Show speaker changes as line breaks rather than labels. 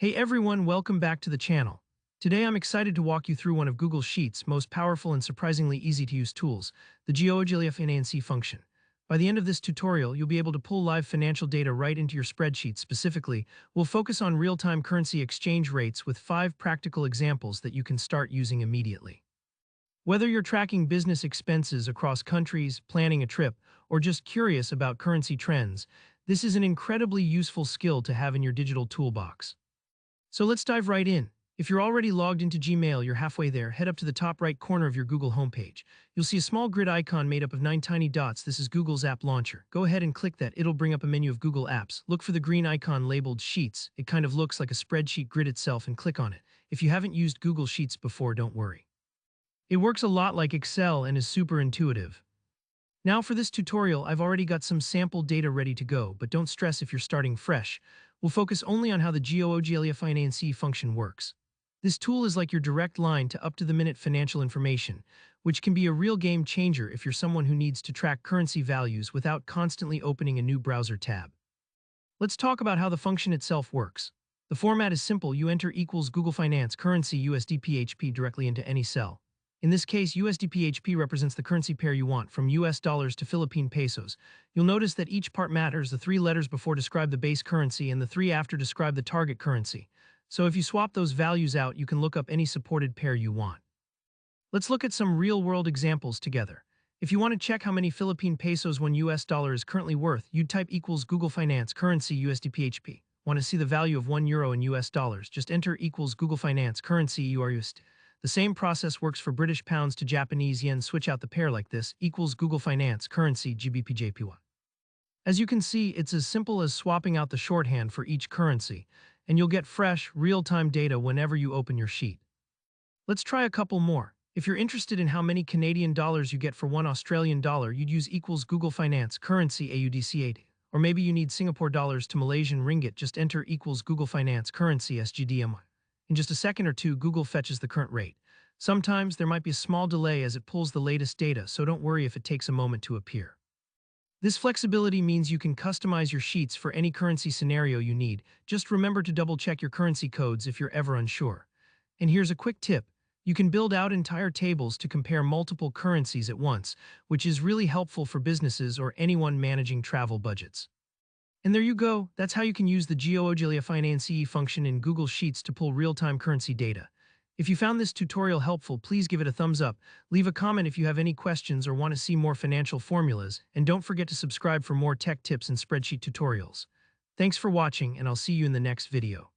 Hey everyone, welcome back to the channel. Today I'm excited to walk you through one of Google Sheets' most powerful and surprisingly easy-to-use tools, the GoogleFinance function. By the end of this tutorial, you'll be able to pull live financial data right into your spreadsheet. Specifically, we'll focus on real-time currency exchange rates with 5 practical examples that you can start using immediately. Whether you're tracking business expenses across countries, planning a trip, or just curious about currency trends, this is an incredibly useful skill to have in your digital toolbox. So let's dive right in. If you're already logged into Gmail, you're halfway there. Head up to the top right corner of your Google homepage. You'll see a small grid icon made up of 9 tiny dots. This is Google's app launcher. Go ahead and click that. It'll bring up a menu of Google apps. Look for the green icon labeled Sheets. It kind of looks like a spreadsheet grid itself, and click on it. If you haven't used Google Sheets before, don't worry. It works a lot like Excel and is super intuitive. Now for this tutorial, I've already got some sample data ready to go, but don't stress if you're starting fresh. We'll focus only on how the GoogleFinance function works. This tool is like your direct line to up-to-the-minute financial information, which can be a real game changer if you're someone who needs to track currency values without constantly opening a new browser tab. Let's talk about how the function itself works. The format is simple. You enter equals Google Finance currency USD directly into any cell. In this case, USD represents the currency pair you want, from US dollars to Philippine pesos. You'll notice that each part matters. The 3 letters before describe the base currency and the 3 after describe the target currency. So if you swap those values out, you can look up any supported pair you want. Let's look at some real-world examples together. If you want to check how many Philippine pesos 1 US dollar is currently worth, you'd type equals Google Finance currency USD. Want to see the value of €1 in US dollars? Just enter equals Google Finance currency USD. The same process works for British pounds to Japanese yen. Switch out the pair like this, equals Google Finance currency GBP. As you can see, it's as simple as swapping out the shorthand for each currency, and you'll get fresh, real-time data whenever you open your sheet. Let's try a couple more. If you're interested in how many Canadian dollars you get for 1 Australian dollar, you'd use equals Google Finance currency AUDC8. Or maybe you need Singapore dollars to Malaysian ringgit. Just enter equals Google Finance currency SGDM. In just a second or two, Google fetches the current rate. Sometimes there might be a small delay as it pulls the latest data, so don't worry if it takes a moment to appear. This flexibility means you can customize your sheets for any currency scenario you need. Just remember to double-check your currency codes if you're ever unsure. And here's a quick tip. You can build out entire tables to compare multiple currencies at once, which is really helpful for businesses or anyone managing travel budgets. And there you go. That's how you can use the GoogleFinance function in Google Sheets to pull real-time currency data. If you found this tutorial helpful, please give it a thumbs up, leave a comment if you have any questions or want to see more financial formulas, and don't forget to subscribe for more tech tips and spreadsheet tutorials. Thanks for watching, and I'll see you in the next video.